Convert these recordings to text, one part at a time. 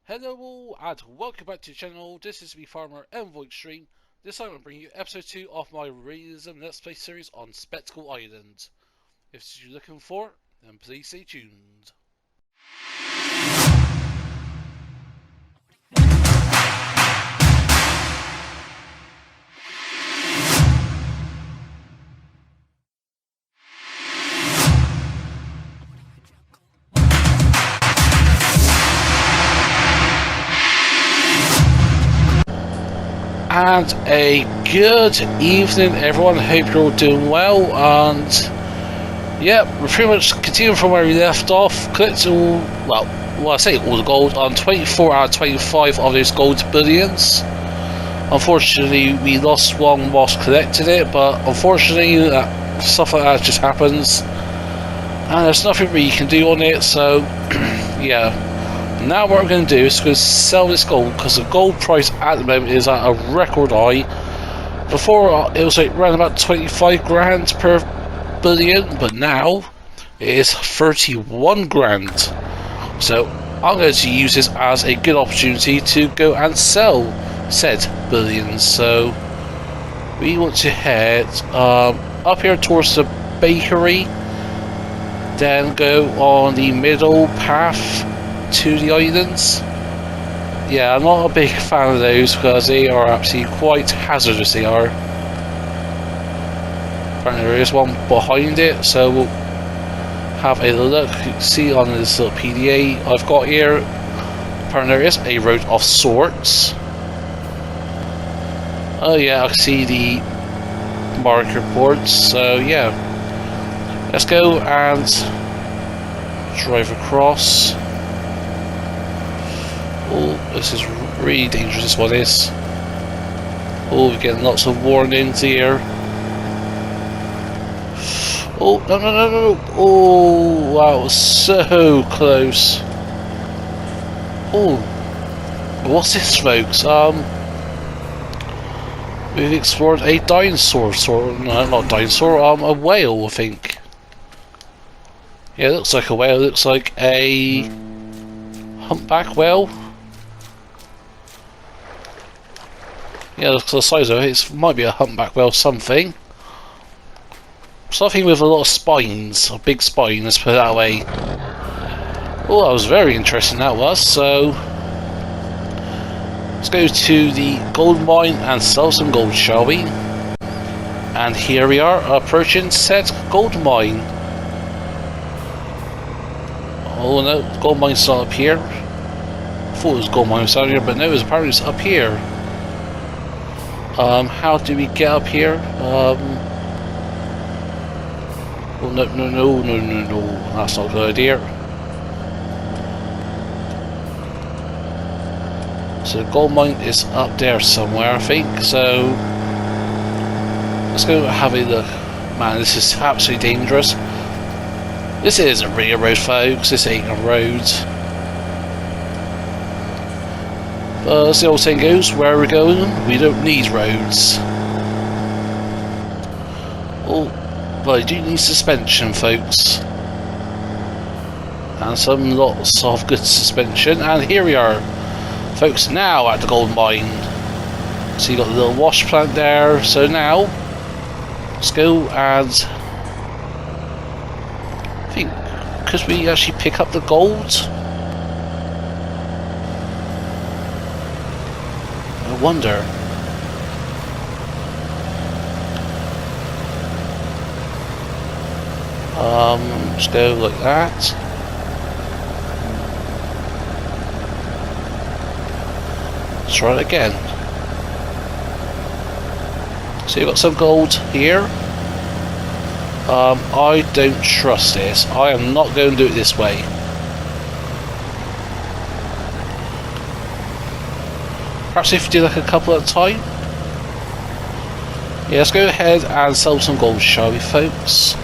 Hello all and welcome back to the channel. This is me farmer EnvoyXtreme. This time I'm bringing you episode 2 of my Realism Let's Play series on Spectacle Island. If this is what you're looking for, then please stay tuned. And a good evening everyone, hope you're all doing well, and yeah, we're pretty much continuing from where we left off. Collected all, well I say all the gold on 24 out of 25 of those gold billions. Unfortunately we lost one whilst collecting it, but unfortunately stuff like that just happens and there's nothing really you can do on it, so yeah. Now what we're going to do is going to sell this gold, because the gold price at the moment is at a record high. Before it was like around about 25 grand per billion, but now it is 31 grand. So I'm going to use this as a good opportunity to go and sell said billions. So we want to head up here towards the bakery, then go on the middle path to the islands. Yeah, I'm not a big fan of those because they are actually quite hazardous. They are. Apparently there is one behind it, so we'll have a look. You can see on this little PDA I've got here, apparently there is a road of sorts. Oh yeah, I can see the marker boards, so yeah, let's go and drive across. Oh, this is really dangerous, this one is. Oh, we're getting lots of warnings here. Oh, no. Oh, wow, was so close. Oh, what's this, folks? We've explored a dinosaur, no, not dinosaur, a whale, I think. Yeah, it looks like a whale, it looks like a humpback whale. Yeah, look at the size of it. It might be a humpback whale, something with a lot of spines, a big spine. Let's put it that way. Oh, that was very interesting. That was. So let's go to the gold mine and sell some gold, shall we? And here we are, approaching said gold mine. Oh no, the gold mine's not up here. I thought it was gold mine down here, but no, apparently it's up here. How do we get up here? Oh, no, that's not a good idea. So the gold mine is up there somewhere, I think, so let's go have a look. Man, this is absolutely dangerous. This isn't really a road, folks, this ain't a road. As the old saying goes, where we're going, we don't need roads. Oh, but I do need suspension, folks. And some lots of good suspension. And here we are, folks, now at the gold mine. So you got the little wash plant there. So now, let's go and I think, could we actually pick up the gold? I wonder. Let's go like that. Let's try it again. So you've got some gold here. I don't trust this. I am not going to do it this way. Perhaps if you do like a couple at a time. Yeah, let's go ahead and sell some gold, shall we, folks?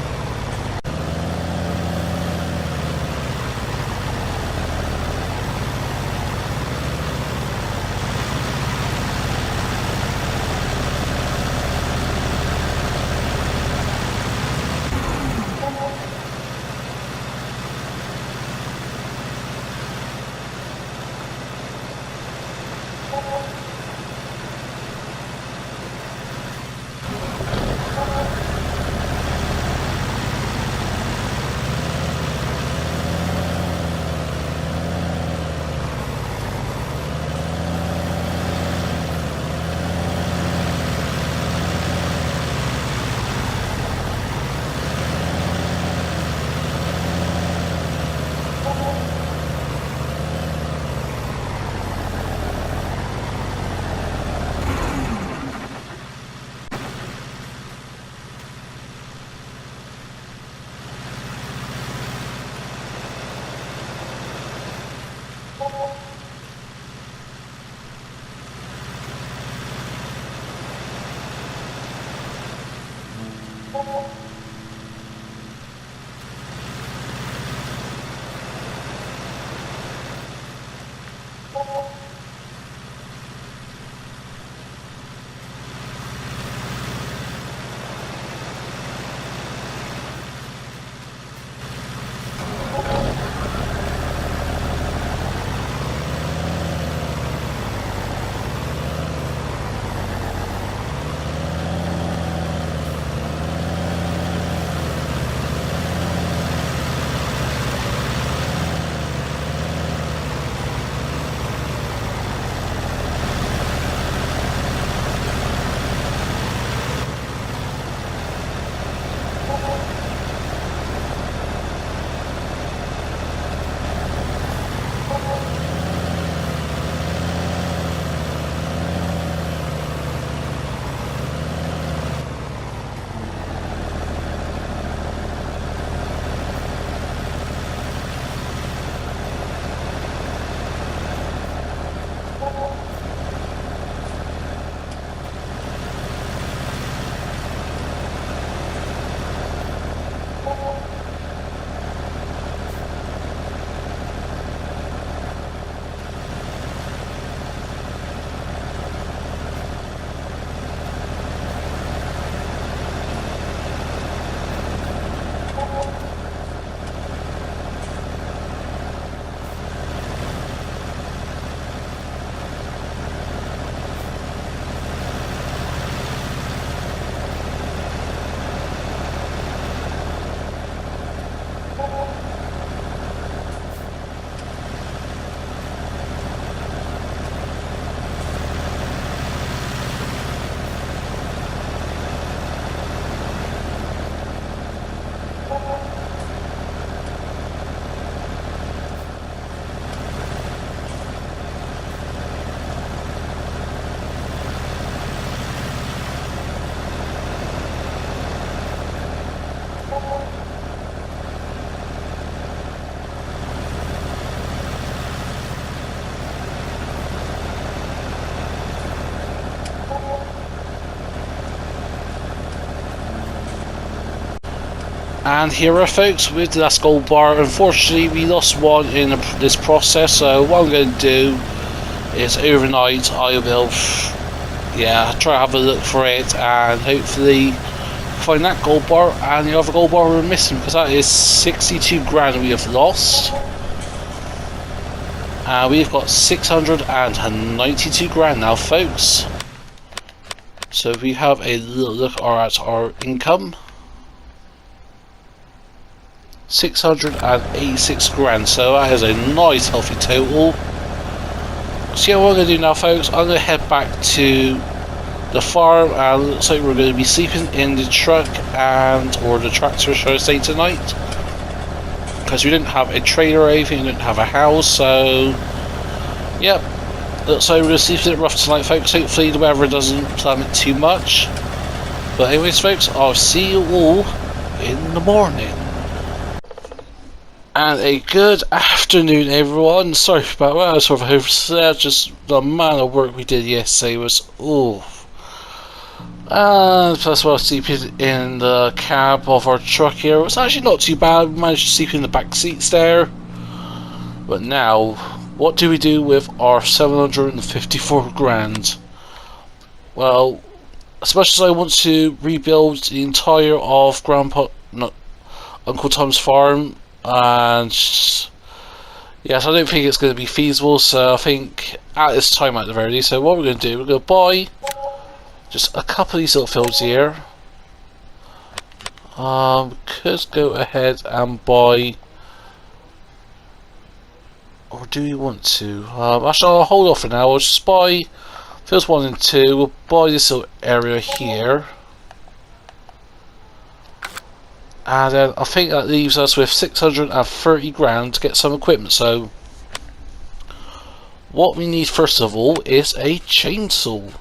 And here are folks with the last gold bar. Unfortunately we lost one in this process, so what I'm going to do is overnight I will try to have a look for it and hopefully find that gold bar and the other gold bar we're missing, because that is 62 grand we have lost. We've got 692 grand now, folks. So if we have a look at our income, 686 grand, so that is a nice healthy total. So yeah, what I'm going to do now, folks, I'm going to head back to the farm, and looks like we're going to be sleeping in the truck or the tractor, should I say, tonight, because we didn't have a trailer or anything, we didn't have a house. So yep, looks like we're going to sleep in it rough tonight, folks. Hopefully the weather doesn't plummet too much, but anyways, folks, I'll see you all in the morning. And a good afternoon, everyone. Sorry about that, I was sort of overslept. Just the amount of work we did yesterday was and plus while sleeping in the cab of our truck here, it was actually not too bad. We managed to sleep in the back seats there. But now, what do we do with our 754 grand? Well, as much as I want to rebuild the entire of Uncle Tom's farm, and yes, I don't think it's going to be feasible, so I think at this time at the very least, so what we're going to do, we're going to buy just a couple of these little fields here. Could go ahead and buy, or do we want to? Actually, I'll hold off for now. We'll just buy fields 1 and 2. We'll buy this little area here. And then I think that leaves us with 630 grand to get some equipment. So what we need first of all is a chainsaw,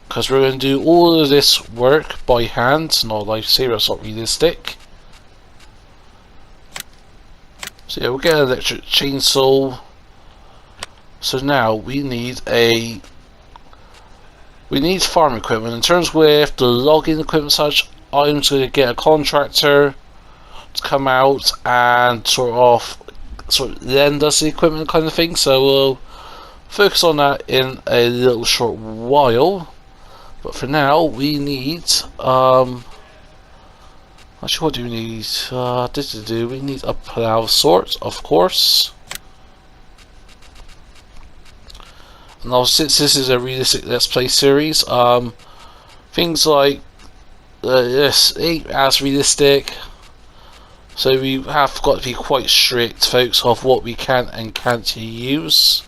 because we're going to do all of this work by hand. Not lifesaver, that's not realistic. So yeah, we'll get an electric chainsaw. So now we need farm equipment. In terms with the logging equipment such, I'm just going to get a contractor to come out and sort of lend us the equipment kind of thing. So we'll focus on that in a little short while. But for now, we need actually, what do we need? We need a plow of sorts, of course. And now, since this is a realistic Let's Play series, things like this ain't as realistic, so we have got to be quite strict, folks, of what we can and can't use.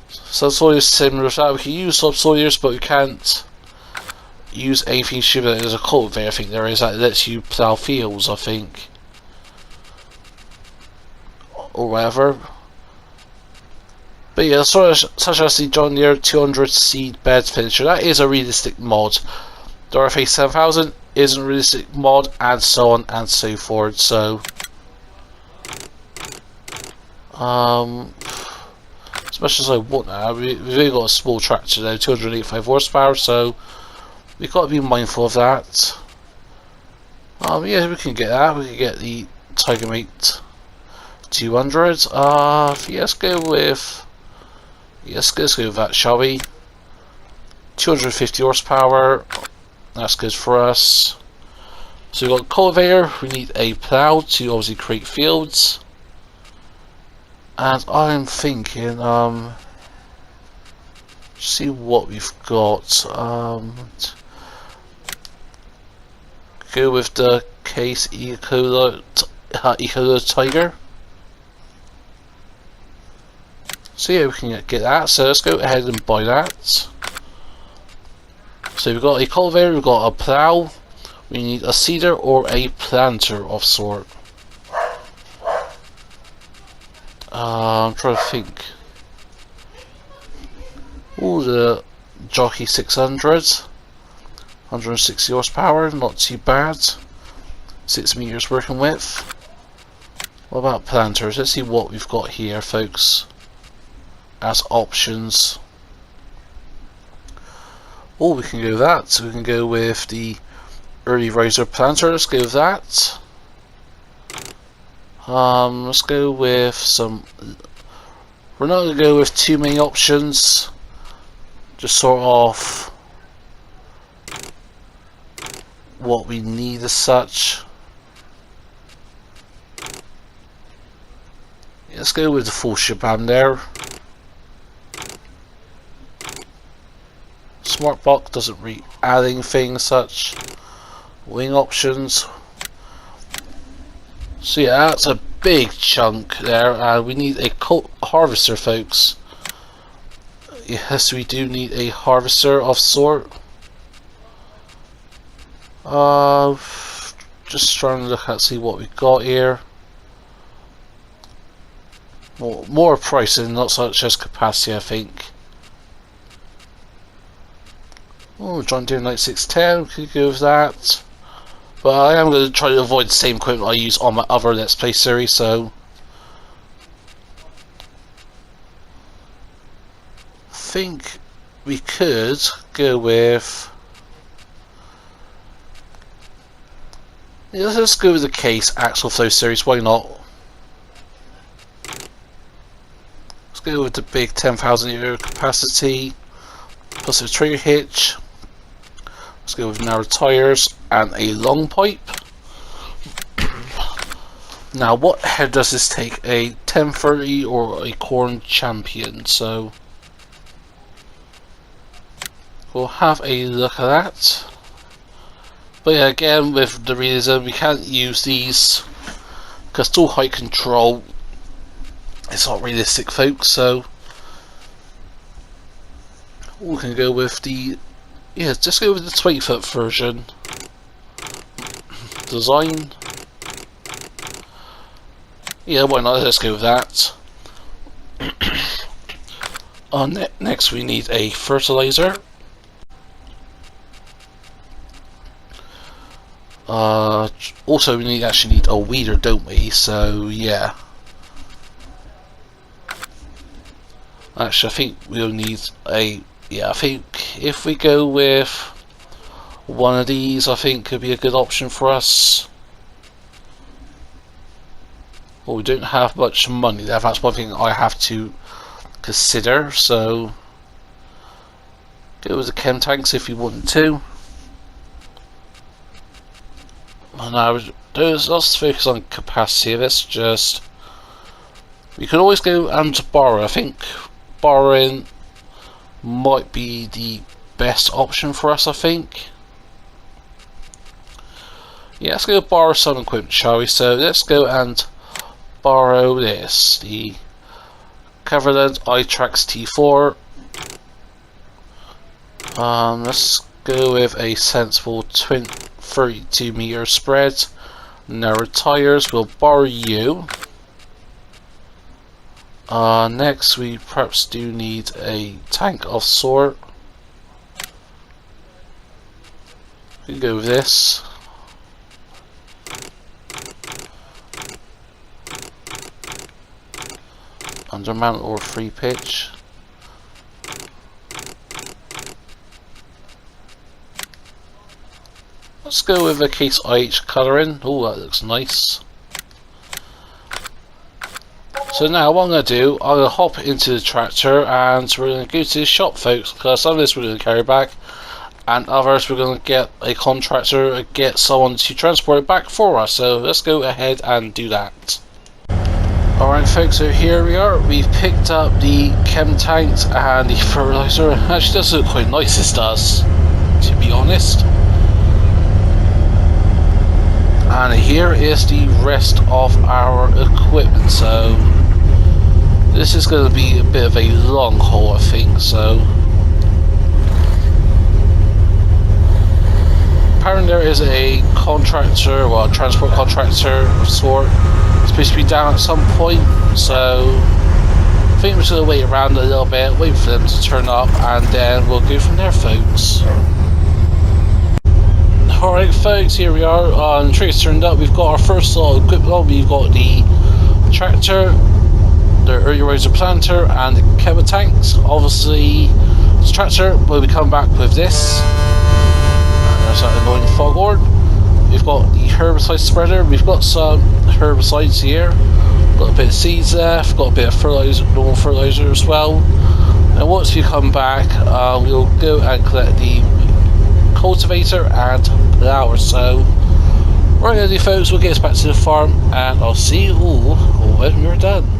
Subsoilers similar to that. We can use subsoilers, but we can't use anything stupid. There's a cultivator, I think there is, that lets you plough fields, I think, or whatever. But yeah, such as the John Deere 200 seed bed finisher, that is a realistic mod. The RFA 7000 isn't a realistic mod, and so on and so forth. So as much as I want now, we've only got a small tractor now, 285 horsepower, so we've got to be mindful of that. Yeah, we can get that. We can get the Tigermate 200. Let's go with that, shall we? 250 horsepower. That's good for us. So we've got a cultivator. We need a plough to obviously create fields. And I'm thinking, see what we've got. Go with the Case Ecola Tiger. So yeah, we can get that. So let's go ahead and buy that. So we've got a cultivator, we've got a plough. We need a seeder or a planter of sort. I'm trying to think. Ooh, the Jockey 600, 160 horsepower, not too bad. 6 meters working with. What about planters? Let's see what we've got here, folks, as options. Oh, we can go with that. So we can go with the early riser planter. Let's go with that. Let's go with some. We're not going to go with too many options. Just sort of what we need as such. Let's go with the full shebang there. Smart box doesn't really add anything as such. Wing options. So yeah, that's a big chunk there, and we need a harvester, folks. Yes, we do need a harvester of sort. Just trying to look at see what we got here. More pricing, not such as capacity, I think. Oh, John Deere 9610, could go with that. But I am going to try to avoid the same equipment I use on my other Let's Play series, so I think we could go with. Yeah, let's go with the Case Axle Flow series, why not? Let's go with the big 10,000 euro capacity, plus a trigger hitch. Let's go with narrow tyres and a long pipe. Now, what head does this take? A 1030 or a Corn Champion? So we'll have a look at that. But yeah, again, with the Realism, we can't use these because it's all height control. It's not realistic, folks. So we can go with the. Yeah, just go with the 20-foot version. Design. Yeah, why not? Let's go with that. Next we need a fertilizer. Also we actually need a weeder, don't we? So yeah. Actually, I think we'll need a. Yeah, I think if we go with one of these, I think could be a good option for us. Well, we don't have much money there. That's one thing I have to consider. So go with the chem tanks if you want to. And now let's focus on capacity. Let's just. We can always go and borrow. I think borrowing might be the best option for us, I think. Yeah, let's go borrow some equipment, shall we? So let's go and borrow this, the Coverland iTrax T4. Let's go with a sensible 32 meter spread, narrow tires. We'll borrow you. Next we perhaps do need a tank of sort. We can go with this. Undermount or free pitch. Let's go with a Case IH colouring. Oh, that looks nice. So now what I'm going to do, I'm going to hop into the tractor and we're going to go to the shop, folks, because some of this we're going to carry back and others we're going to get a contractor and get someone to transport it back for us. So let's go ahead and do that. Alright folks, so here we are. We've picked up the chem tanks and the fertilizer. Actually does look quite nice, this does, to be honest. And here is the rest of our equipment. So this is going to be a bit of a long haul, I think. So apparently there is a contractor, well, a transport contractor of sort, supposed to be down at some point. So I think we're just going to wait around a little bit, wait for them to turn up, and then we'll go from there, folks. Alright folks, here we are. The trigger's turned up. We've got our first lot of equipment on. We've got the tractor, the early riser planter, and the chem tanks. Obviously, the tractor will be coming back with this. And there's that annoying foghorn. we've got the herbicide spreader. We've got some herbicides here. Got a bit of seeds left. Got a bit of fertilizer, normal fertilizer as well. And once we come back, we'll go and collect the cultivator and plower. So what we're going to do, folks, we'll get us back to the farm, and I'll see you all when we're done.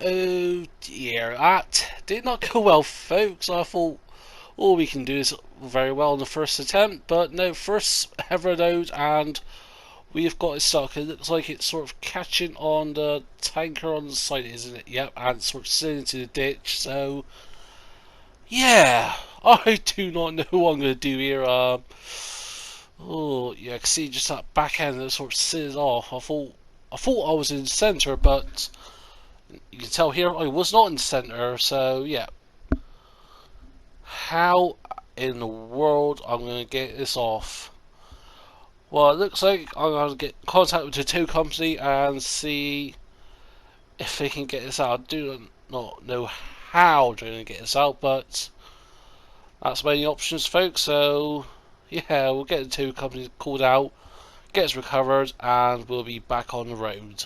Oh dear, that did not go well, folks. I thought all we can do is very well on the first attempt, but no, first ever load, and we've got it stuck. It looks like it's sort of catching on the tanker on the side, isn't it? Yep, and sort of sitting into the ditch. So yeah, I do not know what I'm going to do here. Oh yeah, I can see just that back end that sort of sits off. I thought I was in the centre, but you can tell here I was not in the centre. So yeah, how in the world I'm going to get this off? Well, it looks like I'm going to get in contact with the tow company and see if they can get this out. I do not know how they're going to get this out, but that's many options, folks. So yeah, we'll get the tow company called out, get us recovered, and we'll be back on the road.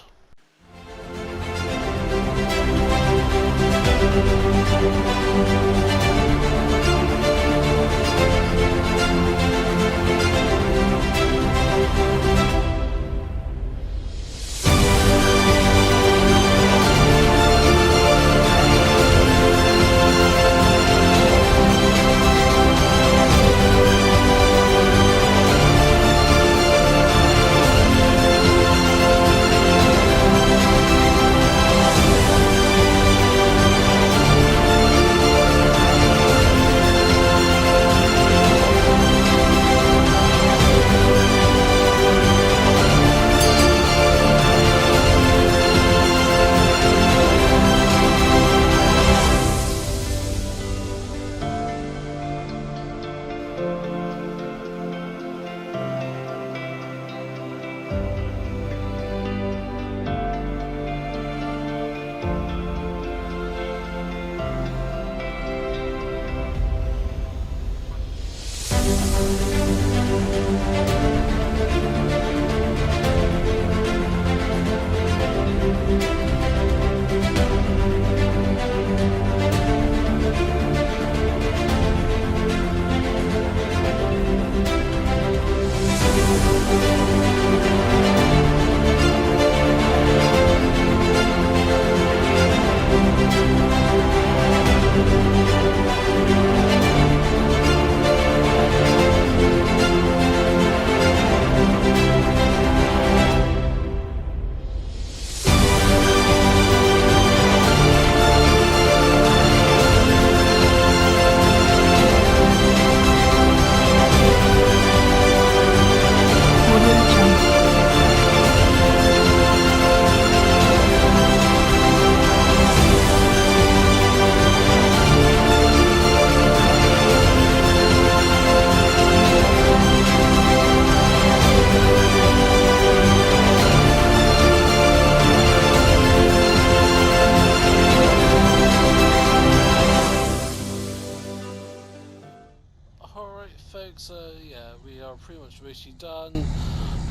So yeah, we are pretty much basically done.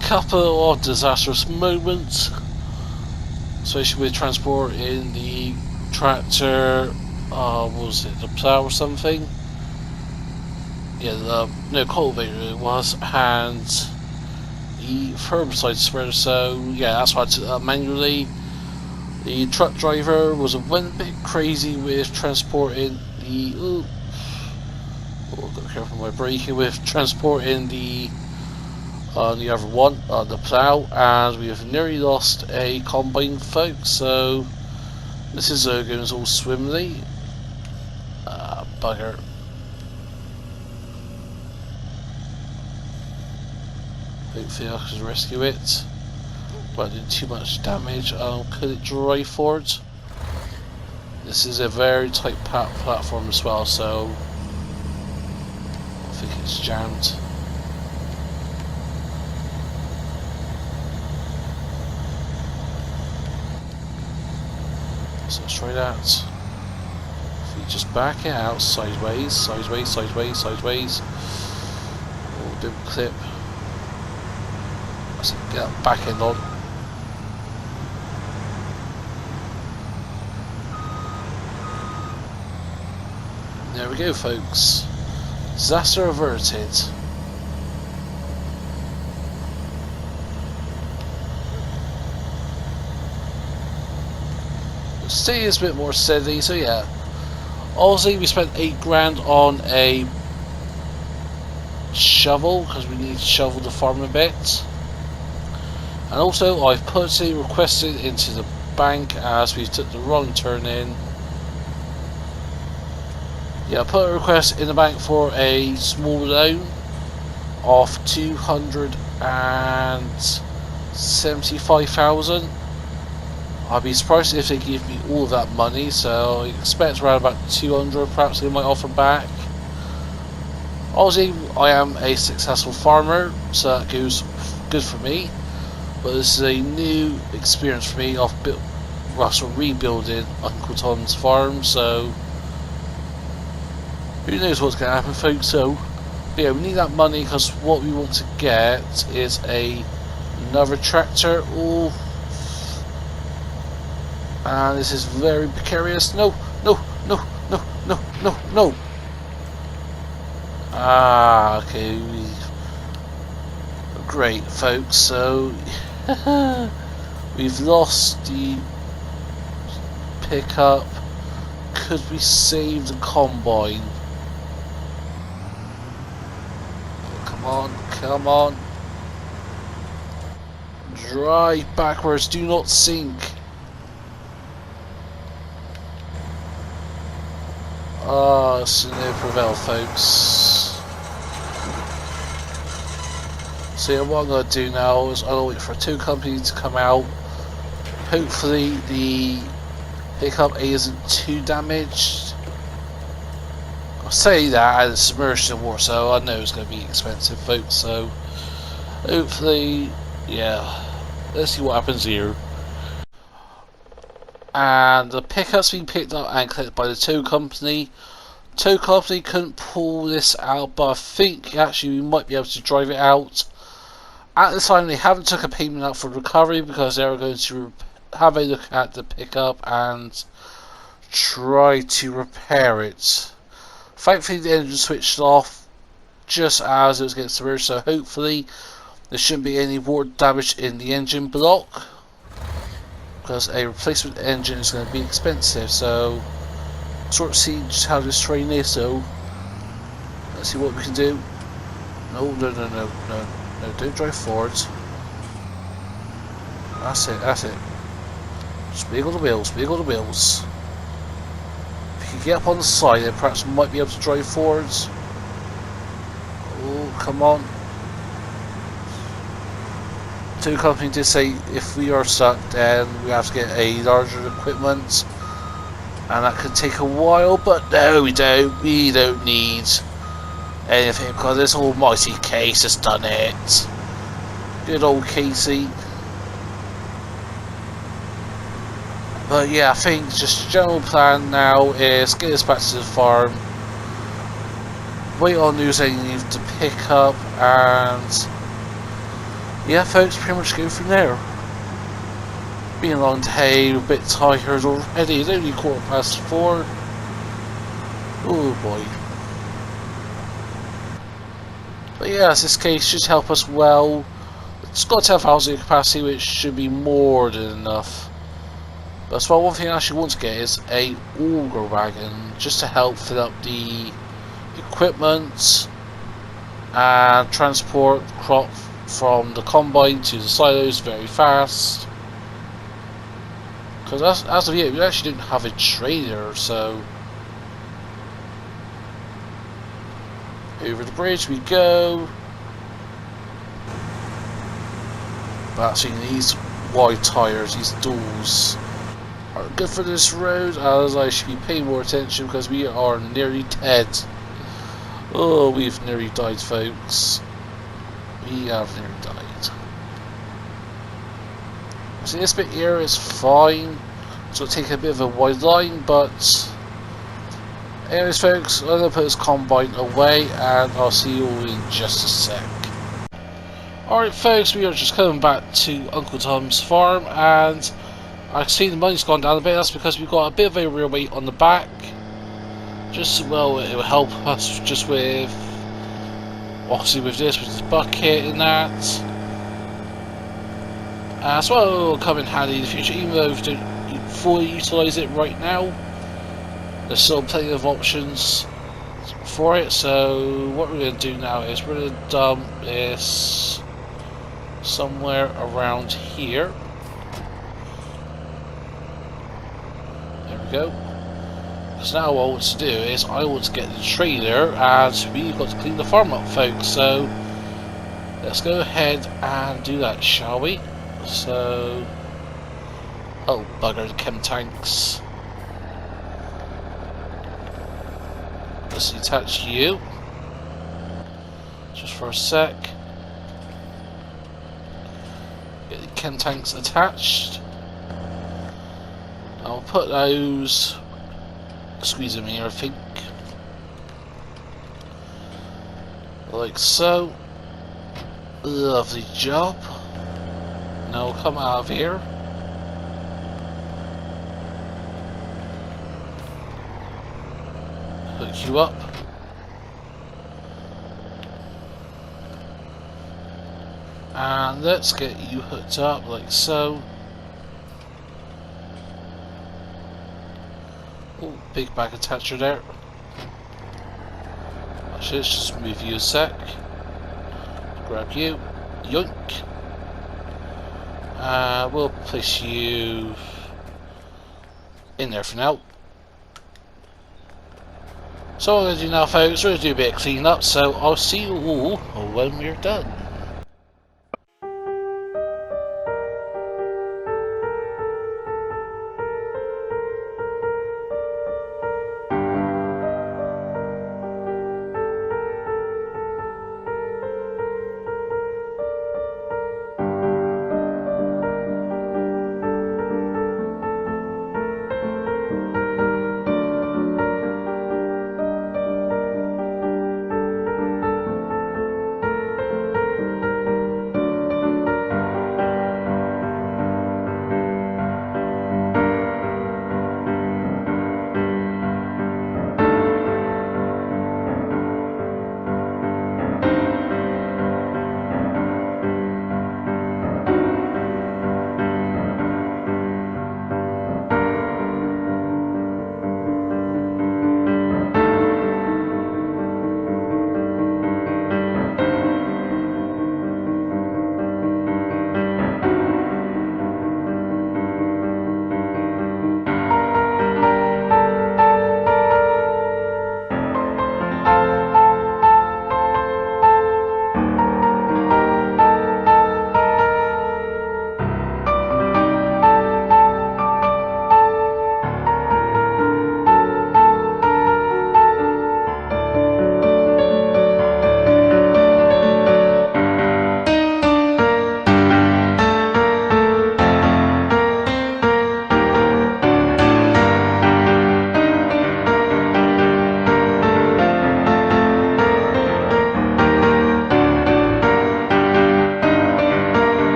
Couple of disastrous moments, especially with transporting the tractor. What was it, the plow or something? Yeah, no, cultivator it was, and the herbicide spreader. So yeah, that's why I took that manually. The truck driver went a bit crazy with transporting the. Oh, got to be careful with my braking, with transporting the on the other one, on the plough, and we have nearly lost a combine, folks, so this is going all swimmingly. Bugger. Hopefully I can rescue it. But I did too much damage. Could it drive forward? This is a very tight platform as well, so I think it's jammed. So let's try that. If we just back it out sideways, sideways, sideways, sideways. Oh, don't clip. Let's get that back end on. There we go, folks. Disaster averted. Stay is a bit more steady, so yeah. Also, we spent £8 on a shovel because we need to shovel the farm a bit. And also, I've personally requested into the bank as we took the wrong turn in. Yeah, I put a request in the bank for a small loan of 275,000. I'd be surprised if they give me all of that money, so I expect around about 200 perhaps they might offer back. Obviously, I am a successful farmer, so that goes good for me. But this is a new experience for me of rebuilding Uncle Tom's farm, so who knows what's going to happen, folks. So yeah, we need that money because what we want to get is another tractor. Ooh. And this is very precarious. No, no, no, no, no, no, no. Ah, okay. Great, folks. So we've lost the pickup. Could we save the combine? Come on, come on. Drive backwards, do not sink. Ah, so no prevail, folks. So yeah, what I'm going to do now is I'll wait for two companies to come out. Hopefully the pickup isn't too damaged. I'll say that and it's submerged in water, so I know it's going to be expensive, folks. So hopefully, yeah, let's see what happens here. And the pickup's been picked up and collected by the tow company. Tow company couldn't pull this out, but I think actually we might be able to drive it out. At the time, they haven't took a payment out for recovery because they were going to have a look at the pickup and try to repair it. Thankfully, the engine switched off just as it was getting submerged, so hopefully there shouldn't be any water damage in the engine block, because a replacement engine is going to be expensive. So sort of see just how this train is. So let's see what we can do. No, no, no, no, no, no! Don't drive forwards. That's it. That's it. Just wiggle the wheels. Wiggle the wheels. If you get up on the side, then perhaps we might be able to drive forwards. Oh, come on! Tow company did say if we are stuck, then we have to get a larger equipment, and that could take a while. But no, we don't. We don't need anything because this almighty Case has done it. Good old Casey. But yeah, I think just general plan now is get us back to the farm, wait on news they need to pick up, and yeah, folks, pretty much go from there. Been a long day, a bit tired already. It's only 4:15. Oh boy. But yeah, this Case should help us well. It's got 10,000 capacity, which should be more than enough. But as well, one thing I actually want to get is a auger wagon, just to help fill up the equipment and transport crop from the combine to the silos very fast. Because as of yet, we actually didn't have a trailer, so over the bridge we go. Balancing these wide tyres, these duals are good for this road, as I should be paying more attention because we are nearly dead. Oh, we've nearly died, folks. We have nearly died. So this bit here is fine. So it'll take a bit of a wide line, but anyways, folks, I'm gonna put this combine away, and I'll see you all in just a sec. Alright, folks, we are just coming back to Uncle Tom's farm, and I see the money's gone down a bit. That's because we've got a bit of a rear weight on the back. Just, well, it will help us just with, obviously with this bucket and that. So it will come in handy in the future, even though we don't fully utilise it right now. There's still plenty of options for it, so what we're going to do now is we're going to dump this somewhere around here. There we go. So now what I want to do is I want to get the trailer, and we've got to clean the farm up, folks, so let's go ahead and do that, shall we? So, oh bugger, the chem tanks. Let's attach you just for a sec. Get the chem tanks attached. I'll put those, squeeze them here, I think, like so. Lovely job. Now we'll come out of here. Hook you up. And let's get you hooked up like so. Oh, big back attacher there. Actually, let's just move you a sec. Grab you. Yoink. We'll place you in there for now. So what I'm going to do now, folks, we're going to do a bit of cleaning up, so I'll see you all when we're done.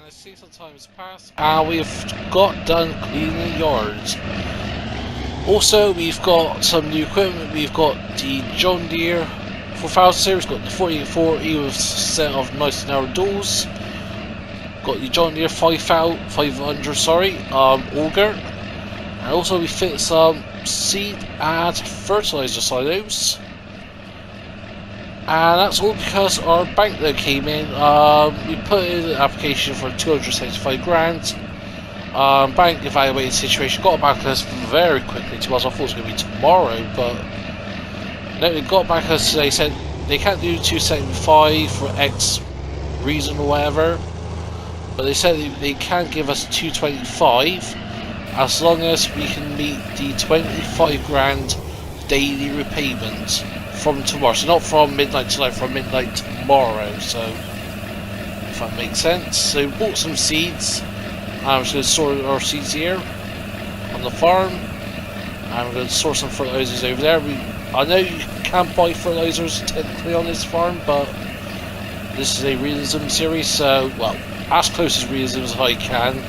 I see some time has passed and we've got done cleaning the yards. Also, we've got some new equipment. We've got the John Deere 4000 series, got the 4840 with a set of nice narrow doors. Got the John Deere 500, auger. And also we fit some seed and fertilizer silos. And that's all because our bank loan came in. We put in an application for 275 grand. Bank evaluated the situation, got back to us very quickly. To us, I thought it was going to be tomorrow, but no, they got back to us. They said they can't do 275 for X reason or whatever, but they said they can give us 225 as long as we can meet the 25 grand daily repayment from tomorrow. So not from midnight tonight, from midnight tomorrow. So if that makes sense. So we bought some seeds. I'm just going to store our seeds here on the farm. I'm going to store some fertilizers over there. I know you can't buy fertilizers technically on this farm, but this is a Realism series, so, well, as close as Realism as I can.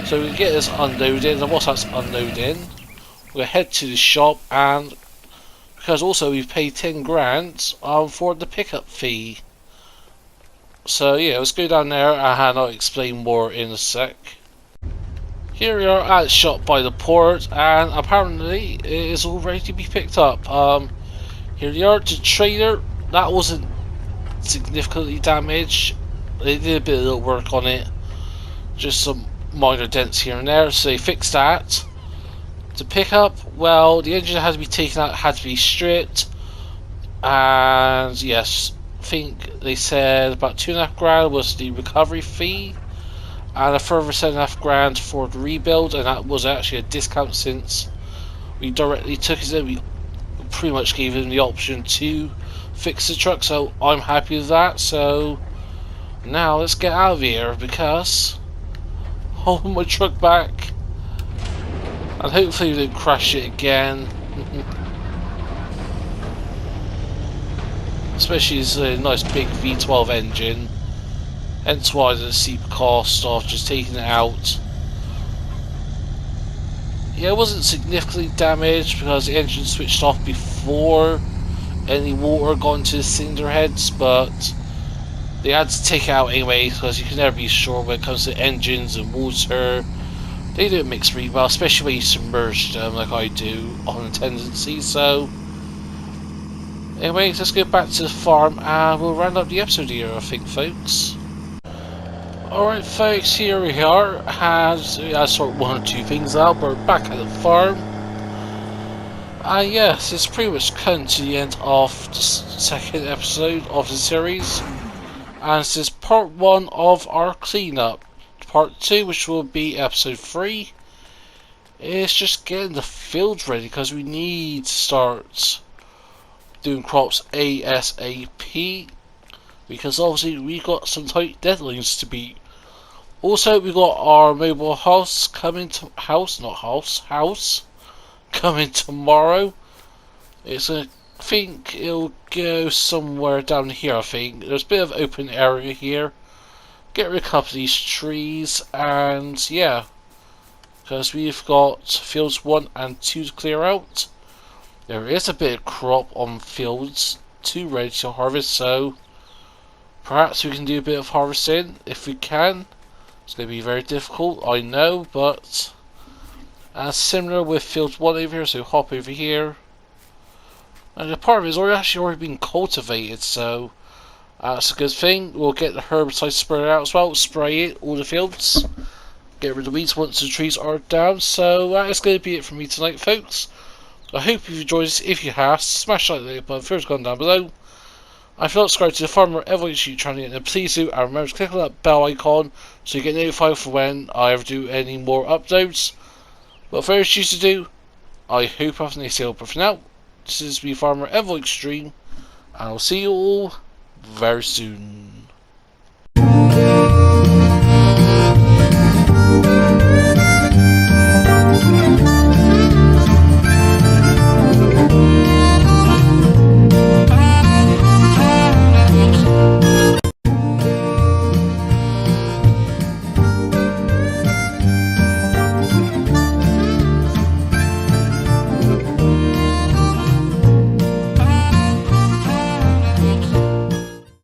So we get this unloaded, and once that's unloaded, we'll head to the shop, and because also we've paid 10 grand for the pickup fee. So yeah, let's go down there and I'll explain more in a sec. Here we are at the shop by the port, and apparently it is all ready to be picked up. Here we are, the trailer, that wasn't significantly damaged. They did a bit of little work on it, just some minor dents here and there, so they fixed that. The pickup, well, the engine had to be taken out, had to be stripped, and yes, I think they said about 2.5 grand was the recovery fee, and a further 7.5 grand for the rebuild, and that was actually a discount since we directly took it in. We pretty much gave them the option to fix the truck, so I'm happy with that. So now let's get out of here, because holding my truck back, and hopefully we don't crash it again. Especially this nice big V12 engine. Hence why the steep cost of just taking it out. Yeah, it wasn't significantly damaged because the engine switched off before any water got into the cylinder heads, but they had to take it out anyway because you can never be sure when it comes to engines and water. They don't mix really well, especially when you submerge them like I do on a tendency. So anyways, let's go back to the farm and we'll round up the episode here, I think, folks. Alright folks, here we are. I sort one or two things out, but we're back at the farm. Yes, it's pretty much come to the end of the second episode of the series. And this is part 1 of our cleanup. Part 2, which will be episode 3, is just getting the fields ready because we need to start doing crops ASAP. Because obviously we got some tight deadlines to beat. Also, we got our mobile house coming to house coming tomorrow. I think it'll go somewhere down here. I think there's a bit of open area here. Get rid of a couple of these trees, and yeah, because we've got fields 1 and 2 to clear out. There is a bit of crop on fields 2 ready to harvest, so perhaps we can do a bit of harvesting if we can. It's going to be very difficult, I know, but similar with field 1 over here, so hop over here. And the part of it is already been cultivated, so that's a good thing. We'll get the herbicide spread out as well, spray it, all the fields. Get rid of the weeds once the trees are down. So that is going to be it from me tonight, folks. I hope you've enjoyed this. If you have, smash that like button, first gone down below. If you're not subscribed to the Farmer EnvoyXtreme channel, then please do, and remember to click on that bell icon so you get notified for when I ever do any more uploads. But for those you to do, I hope I've nice day. But for now, this is me, Farmer EnvoyXtreme, and I'll see you all very soon.